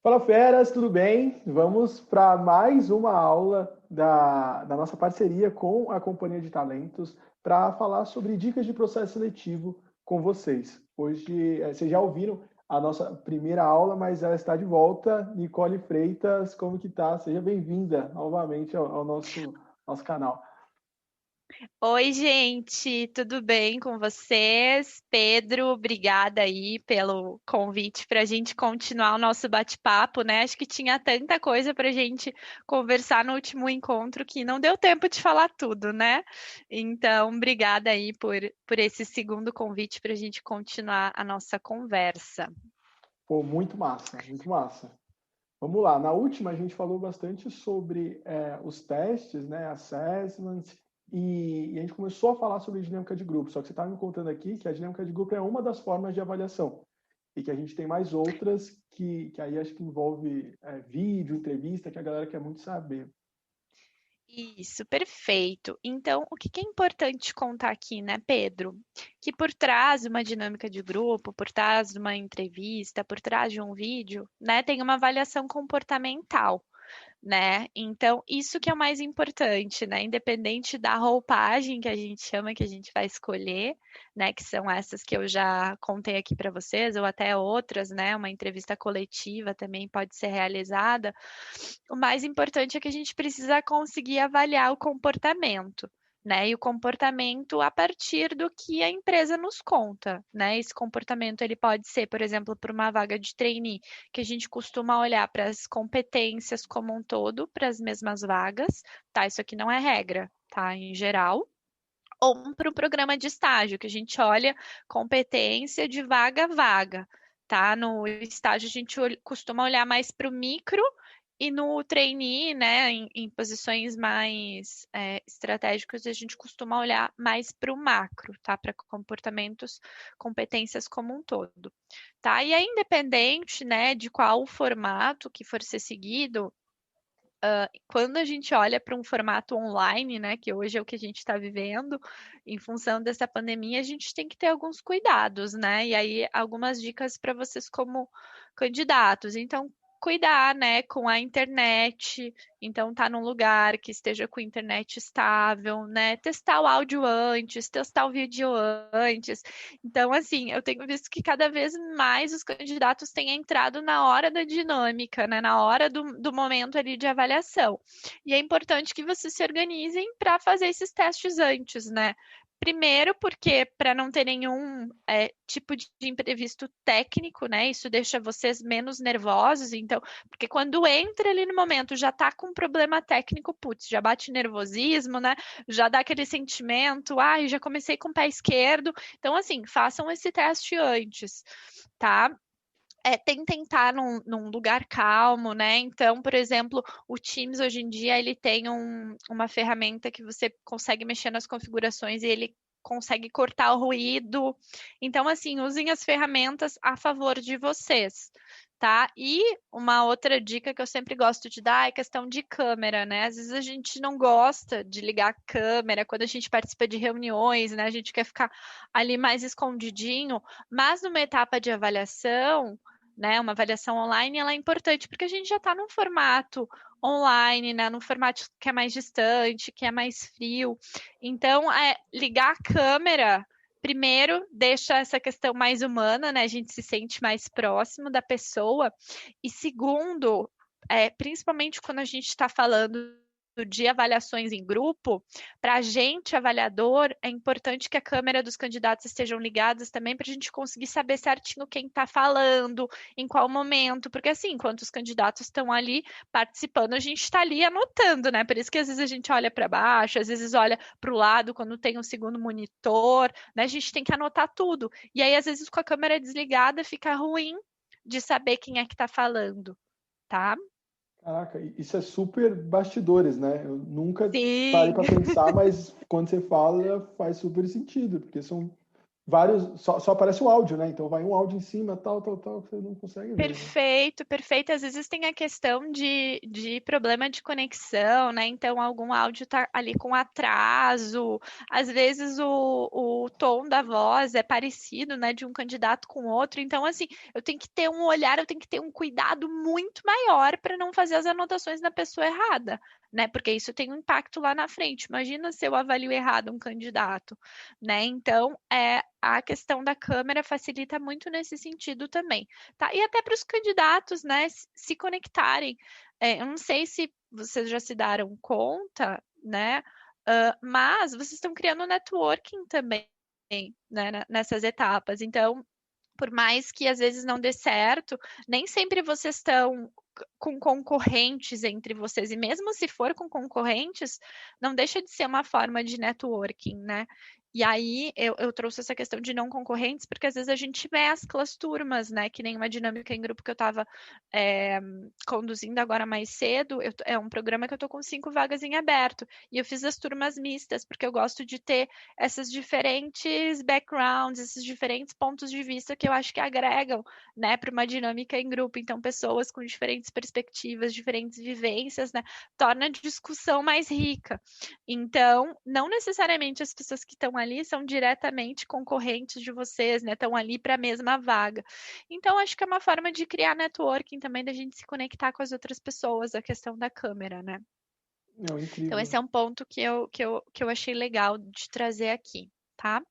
Fala feras, tudo bem? Vamos para mais uma aula da nossa parceria com a Companhia de Talentos para falar sobre dicas de processo seletivo com vocês. Hoje, vocês já ouviram a nossa primeira aula, mas ela está de volta. Nicole Freitas, como que tá? Seja bem-vinda novamente ao nosso canal. Oi, gente, tudo bem com vocês? Pedro, obrigada aí pelo convite para a gente continuar o nosso bate-papo, né? Acho que tinha tanta coisa para a gente conversar no último encontro que não deu tempo de falar tudo, né? Então, obrigada aí por esse segundo convite para a gente continuar a nossa conversa. Pô, muito massa, muito massa. Vamos lá, na última a gente falou bastante sobre os testes, né, assessments, e a gente começou a falar sobre dinâmica de grupo, só que você estava me contando aqui que a dinâmica de grupo é uma das formas de avaliação, e que a gente tem mais outras que aí acho que envolve vídeo, entrevista, que a galera quer muito saber. Isso, perfeito. Então, o que que é importante contar aqui, né, Pedro? Que por trás de uma dinâmica de grupo, por trás de uma entrevista, por trás de um vídeo, né, tem uma avaliação comportamental, né? Então, isso que é o mais importante, né? Independente da roupagem que a gente chama, que a gente vai escolher, né? Que são essas que eu já contei aqui para vocês, ou até outras, né? Uma entrevista coletiva também pode ser realizada. O mais importante é que a gente precisa conseguir avaliar o comportamento. Né, e o comportamento a partir do que a empresa nos conta, né? Esse comportamento ele pode ser, por exemplo, por uma vaga de trainee, que a gente costuma olhar para as competências como um todo, para as mesmas vagas, tá? Isso aqui não é regra, tá? Em geral. Ou para o programa de estágio, que a gente olha competência de vaga a vaga, tá? No estágio a gente costuma olhar mais para o micro e no trainee, né, em posições mais estratégicas, a gente costuma olhar mais para o macro, tá? Para comportamentos, competências como um todo, tá? E é independente, né, de qual o formato que for ser seguido, quando a gente olha para um formato online, né, que hoje é o que a gente está vivendo, em função dessa pandemia, a gente tem que ter alguns cuidados, né? E aí, algumas dicas para vocês como candidatos. Então, cuidar, né, com a internet. Então, tá num lugar que esteja com internet estável, né? Testar o áudio antes, testar o vídeo antes. Então, assim, eu tenho visto que cada vez mais os candidatos têm entrado na hora da dinâmica, né? Na hora do momento ali de avaliação. E é importante que vocês se organizem para fazer esses testes antes, né? Primeiro, porque para não ter nenhum tipo de imprevisto técnico, né? Isso deixa vocês menos nervosos. Então, porque quando entra ali no momento, já tá com um problema técnico, putz, já bate nervosismo, né? Já dá aquele sentimento, ai, já comecei com o pé esquerdo. Então, assim, façam esse teste antes, tá? Tentem estar num lugar calmo, né? Então, por exemplo, o Teams hoje em dia ele tem uma ferramenta que você consegue mexer nas configurações e ele consegue cortar o ruído. Então, assim, usem as ferramentas a favor de vocês, tá? E uma outra dica que eu sempre gosto de dar é questão de câmera, né? Às vezes a gente não gosta de ligar a câmera quando a gente participa de reuniões, né? A gente quer ficar ali mais escondidinho, mas numa etapa de avaliação, né, uma avaliação online, ela é importante porque a gente já está num formato online, né, num formato que é mais distante, que é mais frio. Então, ligar a câmera, primeiro, deixa essa questão mais humana, né, a gente se sente mais próximo da pessoa. E segundo, principalmente quando a gente está falando de avaliações em grupo, para a gente, avaliador, é importante que a câmera dos candidatos estejam ligadas também para a gente conseguir saber certinho quem está falando, em qual momento, porque assim, enquanto os candidatos estão ali participando, a gente está ali anotando, né? Por isso que às vezes a gente olha para baixo, às vezes olha para o lado quando tem um segundo monitor, né? A gente tem que anotar tudo. E aí, às vezes, com a câmera desligada, fica ruim de saber quem é que está falando, tá? Caraca, isso é super bastidores, né? Eu nunca parei Sim. para pensar, mas quando você fala, faz super sentido, porque são só aparece o áudio, né? Então vai um áudio em cima, tal, você não consegue ver, né? Perfeito, perfeito. Às vezes tem a questão de problema de conexão, né? Então, algum áudio tá ali com atraso, às vezes o tom da voz é parecido, né, de um candidato com outro. Então, assim, eu tenho que ter um olhar, eu tenho que ter um cuidado muito maior para não fazer as anotações da pessoa errada, né? Porque isso tem um impacto lá na frente. Imagina se eu avalio errado um candidato, né? Então, a questão da câmera facilita muito nesse sentido também. Tá? E até para os candidatos, né, se conectarem. Eu não sei se vocês já se deram conta, né, mas vocês estão criando networking também, né, nessas etapas. Então, por mais que às vezes não dê certo, nem sempre vocês estão com concorrentes entre vocês. E mesmo se for com concorrentes, não deixa de ser uma forma de networking, né? E aí eu trouxe essa questão de não concorrentes, porque às vezes a gente mescla as turmas, né? Que nem uma dinâmica em grupo que eu estava conduzindo agora mais cedo. É um programa que eu estou com 5 vagas em aberto. E eu fiz as turmas mistas, porque eu gosto de ter essas diferentes backgrounds, esses diferentes pontos de vista que eu acho que agregam, né, para uma dinâmica em grupo. Então, pessoas com diferentes perspectivas, diferentes vivências, né, torna a discussão mais rica. Então, não necessariamente as pessoas que estão ali são diretamente concorrentes de vocês, né, estão ali para a mesma vaga. Então, acho que é uma forma de criar networking também, da gente se conectar com as outras pessoas, a questão da câmera, né? Não, Então, incrível. esse é um ponto que eu achei legal de trazer aqui, tá?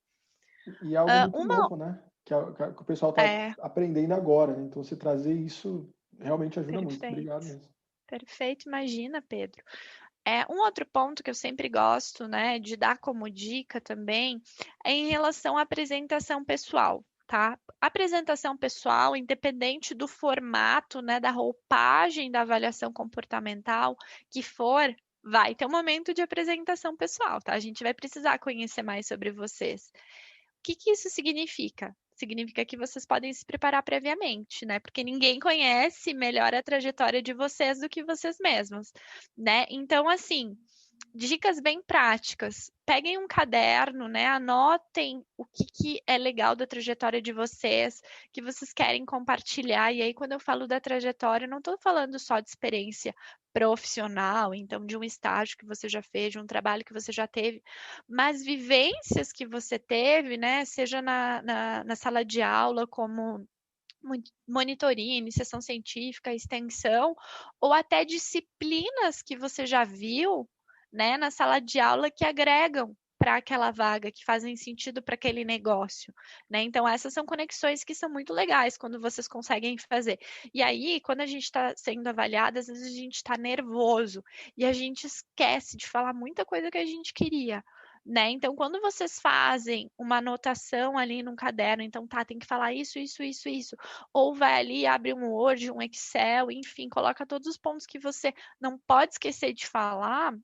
E é algo muito Uma. novo, né? Que o pessoal está aprendendo agora, né? Então, você trazer isso realmente ajuda muito. Perfeito. Obrigado mesmo. Perfeito, imagina, Pedro. Um outro ponto que eu sempre gosto, né, de dar como dica também, é em relação à apresentação pessoal, tá? Apresentação pessoal, independente do formato, né, da roupagem da avaliação comportamental que for, vai ter um momento de apresentação pessoal, tá? A gente vai precisar conhecer mais sobre vocês. O que que isso significa? Significa que vocês podem se preparar previamente, né? Porque ninguém conhece melhor a trajetória de vocês do que vocês mesmos, né? Então, assim, dicas bem práticas. Peguem um caderno, né? Anotem o que é legal da trajetória de vocês, que vocês querem compartilhar. E aí, quando eu falo da trajetória, eu não estou falando só de experiência profissional, então de um estágio que você já fez, de um trabalho que você já teve, mas vivências que você teve, né? Seja na sala de aula, como monitoria, iniciação científica, extensão, ou até disciplinas que você já viu, né, na sala de aula que agregam para aquela vaga, que fazem sentido para aquele negócio, né? Então, essas são conexões que são muito legais quando vocês conseguem fazer. E aí, quando a gente está sendo avaliada, às vezes a gente está nervoso e a gente esquece de falar muita coisa que a gente queria. Né? Então, quando vocês fazem uma anotação ali num caderno, então tá, tem que falar isso, isso, isso, isso, ou vai ali, abre um Word, um Excel, enfim, coloca todos os pontos que você não pode esquecer de falar,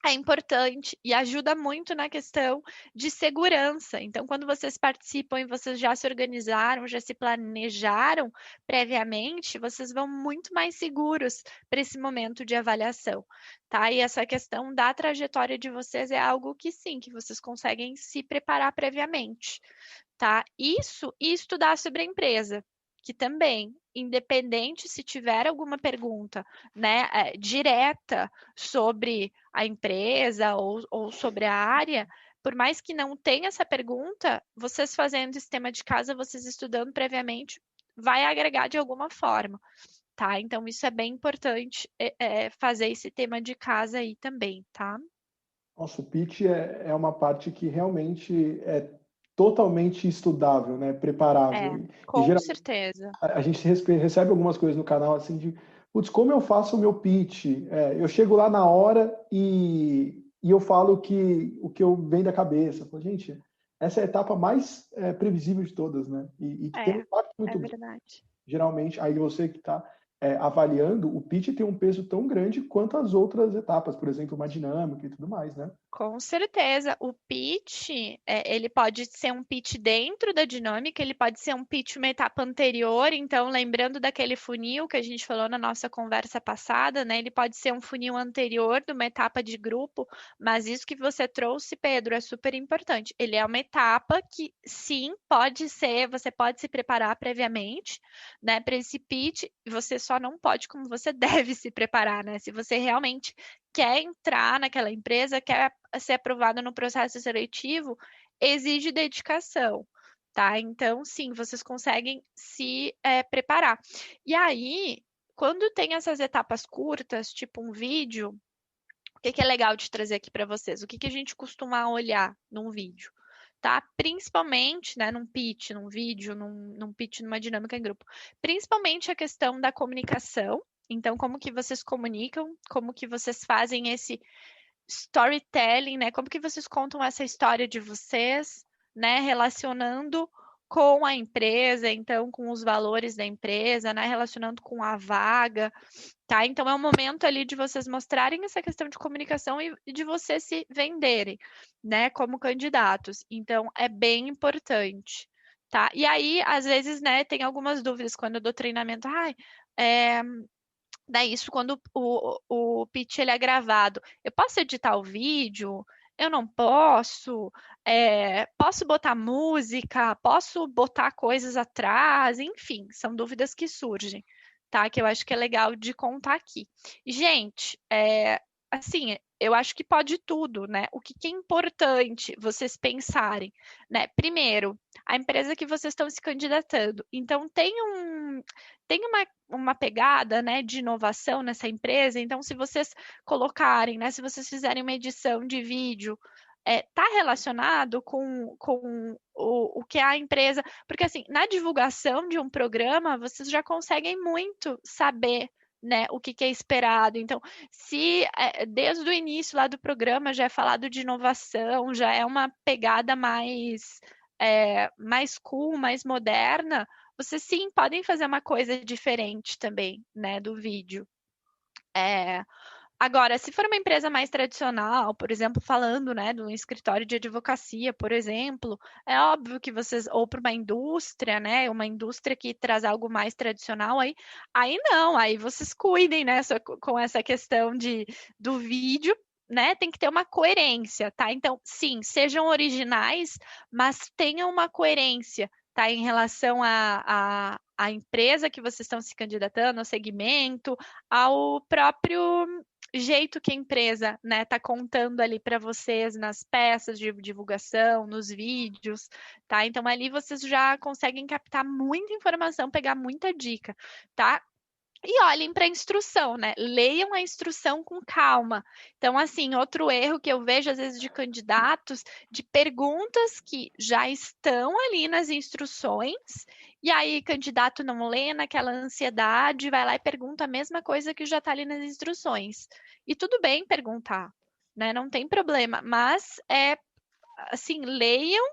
é importante e ajuda muito na questão de segurança. Então, quando vocês participam e vocês já se organizaram, já se planejaram previamente, vocês vão muito mais seguros para esse momento de avaliação, tá? E essa questão da trajetória de vocês é algo que sim, que vocês conseguem se preparar previamente, tá? Isso e estudar sobre a empresa, que também, independente se tiver alguma pergunta, né, direta sobre a empresa ou sobre a área, por mais que não tenha essa pergunta, vocês fazendo sistema de casa, vocês estudando previamente, vai agregar de alguma forma, tá? Então, isso é bem importante, fazer esse tema de casa aí também, tá? Nosso pitch é uma parte que realmente é totalmente estudável, né? Preparável. E Com geralmente certeza. a gente recebe algumas coisas no canal assim de, putz, como eu faço o meu pitch? Eu chego lá na hora e eu falo o que eu vem da cabeça. Falo, gente, essa é a etapa mais previsível de todas, né? E que tem um impacto É muito grande. verdade. Geralmente, aí você que está avaliando, o pitch tem um peso tão grande quanto as outras etapas, por exemplo, uma dinâmica e tudo mais, né? Com certeza. O pitch, ele pode ser um pitch dentro da dinâmica, ele pode ser um pitch uma etapa anterior. Então, lembrando daquele funil que a gente falou na nossa conversa passada, né? Ele pode ser um funil anterior de uma etapa de grupo, mas isso que você trouxe, Pedro, é super importante. Ele é uma etapa que, sim, pode ser, você pode se preparar previamente, né, para esse pitch, você só não pode como você deve se preparar, né? Se você realmente quer entrar naquela empresa, quer ser aprovado no processo seletivo, exige dedicação, tá? Então, sim, vocês conseguem se preparar. E aí, quando tem essas etapas curtas, tipo um vídeo, o que é legal de trazer aqui para vocês? O que a gente costuma olhar num vídeo? Tá? Principalmente, né, num pitch, num vídeo, num pitch, numa dinâmica em grupo. Principalmente a questão da comunicação. Então, como que vocês comunicam, como que vocês fazem esse storytelling, né? Como que vocês contam essa história de vocês, né? Relacionando com a empresa, então com os valores da empresa, né? Relacionando com a vaga, tá? Então é um momento ali de vocês mostrarem essa questão de comunicação e de vocês se venderem, né? Como candidatos. Então é bem importante, tá? E aí, às vezes, né? Tem algumas dúvidas quando eu dou treinamento. Ai, daí, isso quando o pitch ele é gravado. Eu posso editar o vídeo? Eu não posso? Posso botar música? Posso botar coisas atrás? Enfim, são dúvidas que surgem, tá? Que eu acho que é legal de contar aqui. Gente, assim, eu acho que pode tudo, né? O que é importante vocês pensarem, né? Primeiro, a empresa que vocês estão se candidatando. Então, tem uma pegada, né, de inovação nessa empresa. Então, se vocês colocarem, né, se vocês fizerem uma edição de vídeo, tá relacionado com o que a empresa. Porque, assim, na divulgação de um programa, vocês já conseguem muito saber. Né, o que é esperado. Então, se desde o início lá do programa já é falado de inovação, já é uma pegada mais cool, mais moderna, vocês sim podem fazer uma coisa diferente também, né, do vídeo. Agora, se for uma empresa mais tradicional, por exemplo, falando, né, de um escritório de advocacia, por exemplo, é óbvio que vocês, ou para uma indústria, né, uma indústria que traz algo mais tradicional, aí não, aí vocês cuidem, né, com essa questão do vídeo, né, tem que ter uma coerência, tá? Então, sim, sejam originais, mas tenham uma coerência, tá, em relação à empresa que vocês estão se candidatando, ao segmento, ao próprio jeito que a empresa, né, tá contando ali para vocês nas peças de divulgação, nos vídeos, tá? Então ali vocês já conseguem captar muita informação, pegar muita dica, tá? E olhem para a instrução, né? Leiam a instrução com calma. Então, assim, outro erro que eu vejo às vezes de candidatos, de perguntas que já estão ali nas instruções, e aí candidato não lê naquela ansiedade, vai lá e pergunta a mesma coisa que já está ali nas instruções. E tudo bem perguntar, né? Não tem problema, mas assim, leiam,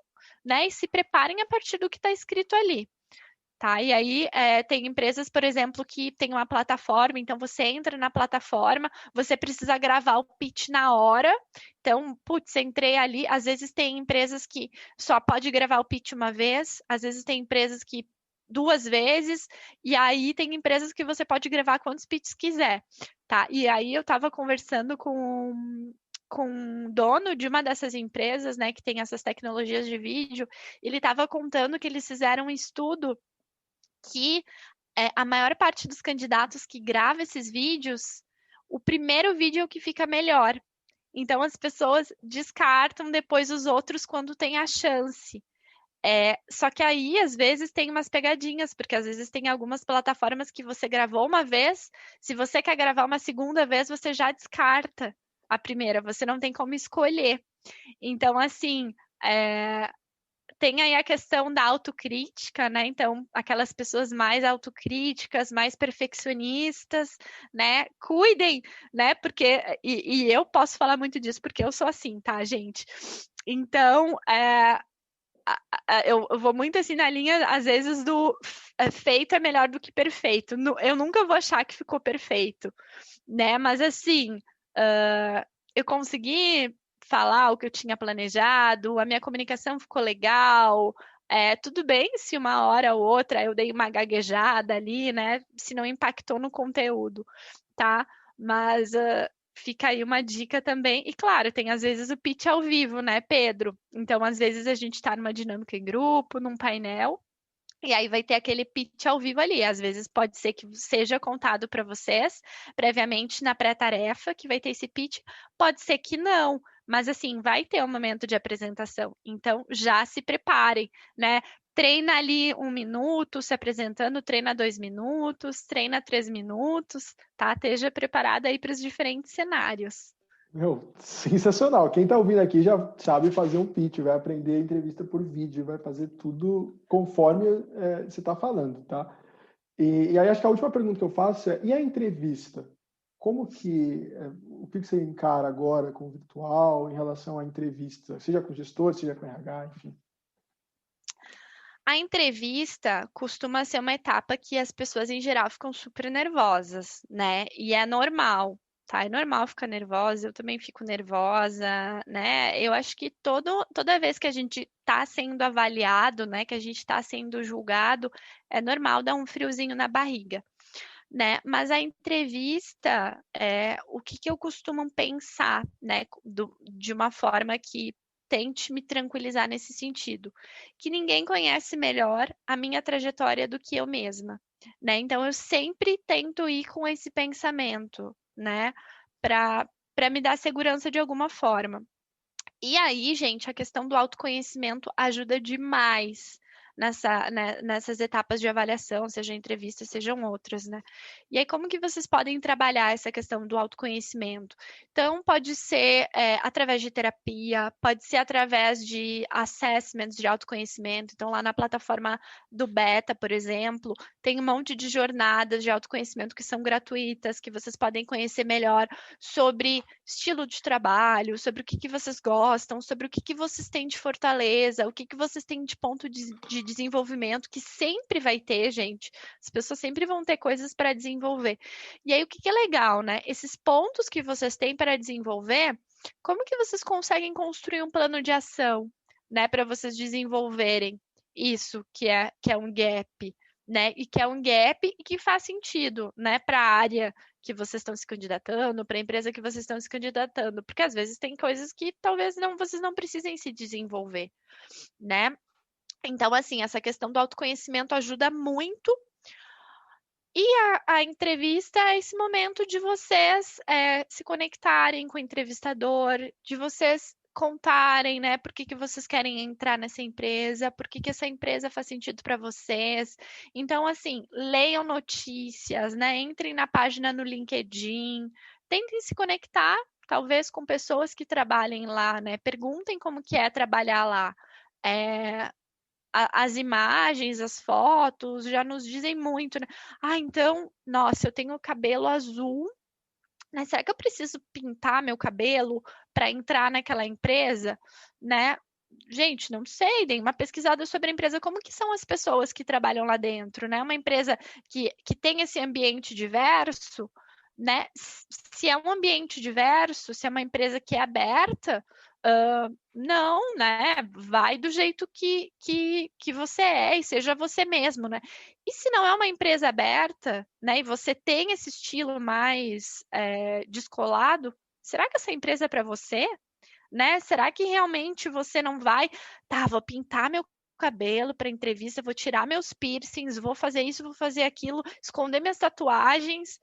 né? E se preparem a partir do que está escrito ali. Tá? E aí tem empresas, por exemplo, que tem uma plataforma, então você entra na plataforma, você precisa gravar o pitch na hora. Então, putz, entrei ali. Às vezes tem empresas que só pode gravar o pitch uma vez, às vezes tem empresas que 2 vezes, e aí tem empresas que você pode gravar quantos pitches quiser, tá? E aí eu estava conversando com um dono de uma dessas empresas, né, que tem essas tecnologias de vídeo, ele estava contando que eles fizeram um estudo que a maior parte dos candidatos que grava esses vídeos, o primeiro vídeo é o que fica melhor. Então as pessoas descartam depois os outros quando tem a chance. Só que aí, às vezes, tem umas pegadinhas, porque às vezes tem algumas plataformas que você gravou uma vez, se você quer gravar uma segunda vez, você já descarta a primeira, você não tem como escolher. Então, assim, tem aí a questão da autocrítica, né? Então, aquelas pessoas mais autocríticas, mais perfeccionistas, né? Cuidem, né? Porque, e eu posso falar muito disso porque eu sou assim, tá, gente? Então, eu vou muito assim na linha, às vezes, do feito é melhor do que perfeito. Eu nunca vou achar que ficou perfeito, né? Mas assim, eu consegui falar o que eu tinha planejado, a minha comunicação ficou legal. Tudo bem se uma hora ou outra eu dei uma gaguejada ali, né? Se não impactou no conteúdo, tá? Mas fica aí uma dica também. E claro, tem às vezes o pitch ao vivo, né, Pedro? Então, às vezes a gente está numa dinâmica em grupo, num painel. E aí vai ter aquele pitch ao vivo ali. Às vezes pode ser que seja contado para vocês previamente na pré-tarefa que vai ter esse pitch, pode ser que não, mas assim, vai ter um momento de apresentação. Então já se preparem, né? Treina ali 1 minuto se apresentando, treina 2 minutos, treina 3 minutos, tá? Esteja preparada aí para os diferentes cenários. Meu, sensacional. Quem está ouvindo aqui já sabe fazer um pitch, vai aprender a entrevista por vídeo, vai fazer tudo conforme você está falando, tá? E aí acho que a última pergunta que eu faço é, e a entrevista? O que você encara agora com o virtual em relação à entrevista? Seja com gestor, seja com RH, enfim. A entrevista costuma ser uma etapa que as pessoas em geral ficam super nervosas, né? E é normal, tá? É normal ficar nervosa, eu também fico nervosa, né? Eu acho que toda vez que a gente está sendo avaliado, né, que a gente está sendo julgado, é normal dar um friozinho na barriga, né? Mas a entrevista, o que que eu costumo pensar, né, de uma forma que tente me tranquilizar nesse sentido, que ninguém conhece melhor a minha trajetória do que eu mesma, né? Então eu sempre tento ir com esse pensamento, né, para me dar segurança de alguma forma. E aí, gente, a questão do autoconhecimento ajuda demais nessas etapas de avaliação, seja entrevista, sejam outras, né? E aí, como que vocês podem trabalhar essa questão do autoconhecimento? Então, pode ser através de terapia, pode ser através de assessments de autoconhecimento. Então, lá na plataforma do Beta, por exemplo, tem um monte de jornadas de autoconhecimento que são gratuitas, que vocês podem conhecer melhor sobre estilo de trabalho, sobre o que que vocês gostam, sobre o que que vocês têm de fortaleza, o que que vocês têm de ponto de desenvolvimento, que sempre vai ter, gente. As pessoas sempre vão ter coisas para desenvolver. E aí, o que que é legal, né? Esses pontos que vocês têm para desenvolver, como que vocês conseguem construir um plano de ação, né, para vocês desenvolverem isso que é um gap, né? E que é um gap e que faz sentido, né, para a área que vocês estão se candidatando, para a empresa que vocês estão se candidatando, porque às vezes tem coisas que talvez vocês não precisem se desenvolver, né? Então, assim, essa questão do autoconhecimento ajuda muito. E a entrevista é esse momento de vocês se conectarem com o entrevistador, de vocês contarem, né, por que que vocês querem entrar nessa empresa, por que que essa empresa faz sentido para vocês. Então, assim, leiam notícias, né, entrem na página no LinkedIn, tentem se conectar, talvez com pessoas que trabalhem lá, né, perguntem como que é trabalhar lá. É, as imagens, as fotos já nos dizem muito, né? Ah, então, nossa, eu tenho cabelo azul, né? Será que eu preciso pintar meu cabelo para entrar naquela empresa, né? Gente, não sei, dei uma pesquisada sobre a empresa, como que são as pessoas que trabalham lá dentro, né? Uma empresa que tem esse ambiente diverso, né? Se é um ambiente diverso, se é uma empresa que é aberta, não, né? Vai do jeito que você é e seja você mesmo, né? E se não é uma empresa aberta, né? E você tem esse estilo mais descolado, será que essa empresa é para você? Né? Será que realmente você não vai, tá, vou pintar meu cabelo para entrevista, vou tirar meus piercings, vou fazer isso, vou fazer aquilo, esconder minhas tatuagens.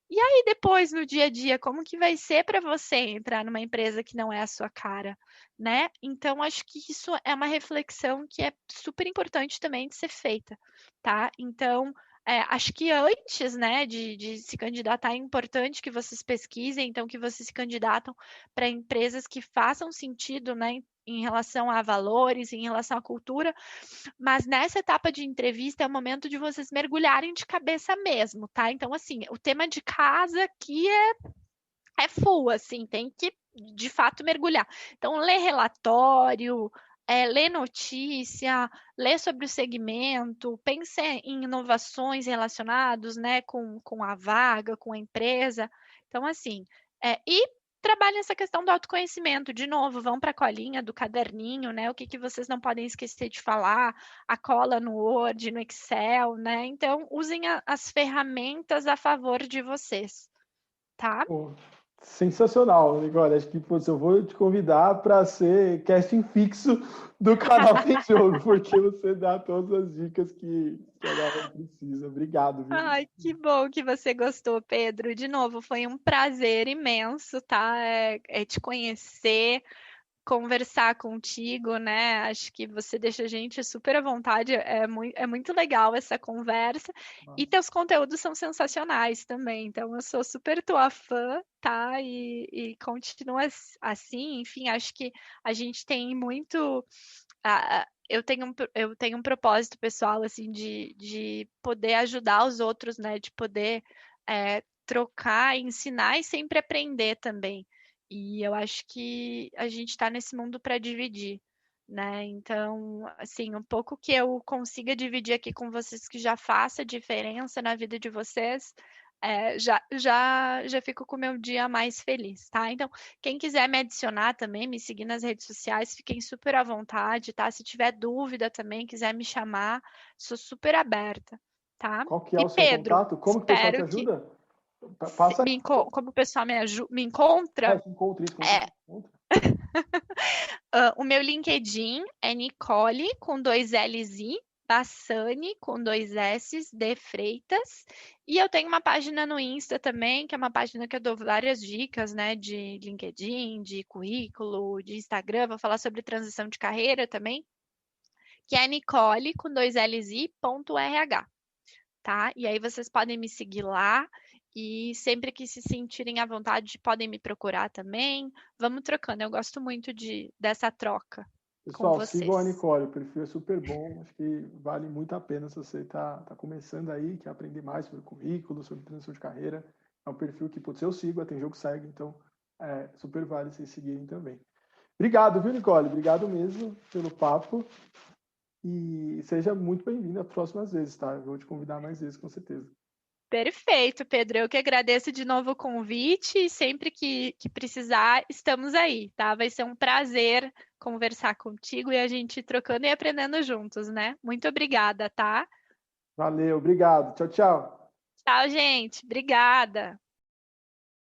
E aí depois no dia a dia, como que vai ser para você entrar numa empresa que não é a sua cara, né? Então acho que isso é uma reflexão que é super importante também de ser feita, tá? Então acho que antes, né, de se candidatar é importante que vocês pesquisem, então que vocês se candidatam para empresas que façam sentido, né, em relação a valores, em relação à cultura, mas nessa etapa de entrevista é o momento de vocês mergulharem de cabeça mesmo, tá? Então, assim, o tema de casa aqui é full, assim, tem que de fato mergulhar. Então, ler relatório, lê notícia, lê sobre o segmento, pense em inovações relacionadas, né, com a vaga, com a empresa. Então, assim, e trabalhe essa questão do autoconhecimento. De novo, vão para a colinha do caderninho, né? O que que vocês não podem esquecer de falar, a cola no Word, no Excel, né? Então, usem as ferramentas a favor de vocês, tá? Pô, sensacional, Nicole. Acho que pô, eu vou te convidar para ser casting fixo do canal Tem Jogo, porque você dá todas as dicas que a galera precisa. Obrigado, viu? Ai, que bom que você gostou, Pedro. De novo, foi um prazer imenso, tá? Te conhecer, conversar contigo, né? Acho que você deixa a gente super à vontade. É muito legal essa conversa. E teus conteúdos são sensacionais também. Então, eu sou super tua fã, tá? E continua assim. Enfim, acho que a gente tem muito. Eu tenho um propósito pessoal, assim, de poder ajudar os outros, né? De poder trocar, ensinar e sempre aprender também. E eu acho que a gente está nesse mundo para dividir, né? Então, assim, um pouco que eu consiga dividir aqui com vocês que já faça diferença na vida de vocês, já fico com o meu dia mais feliz, tá? Então, quem quiser me adicionar também, me seguir nas redes sociais, fiquem super à vontade, tá? Se tiver dúvida também, quiser me chamar, sou super aberta, tá? Qual que é E o seu Pedro, contato? Como que o pessoal te espero que ajuda? Passa aí. como o pessoal me encontra. Se encontra isso, como que É, se encontra? o meu LinkedIn é Nicole com dois L's I, Bassani com dois S's, de Freitas. E eu tenho uma página no Insta também, que é uma página que eu dou várias dicas, né, de LinkedIn, de currículo, de Instagram. Vou falar sobre transição de carreira também, que é Nicole com dois L's I, ponto RH, tá? E aí vocês podem me seguir lá. E sempre que se sentirem à vontade, podem me procurar também. Vamos trocando. Eu gosto muito dessa troca com Pessoal, sigam a vocês. Nicole, o perfil é super bom. Acho que vale muito a pena se você tá começando aí, quer aprender mais sobre currículo, sobre transição de carreira. É um perfil que, putz, eu sigo, a Tem Jogo segue, então super vale vocês seguirem também. Obrigado, viu, Nicole? Obrigado mesmo pelo papo e seja muito bem-vinda às próximas vezes, tá? Eu vou te convidar mais vezes, com certeza. Perfeito, Pedro. Eu que agradeço de novo o convite e sempre que precisar, estamos aí, tá? Vai ser um prazer conversar contigo e a gente trocando e aprendendo juntos, né? Muito obrigada, tá? Valeu, obrigado. Tchau, tchau. Tchau, gente. Obrigada.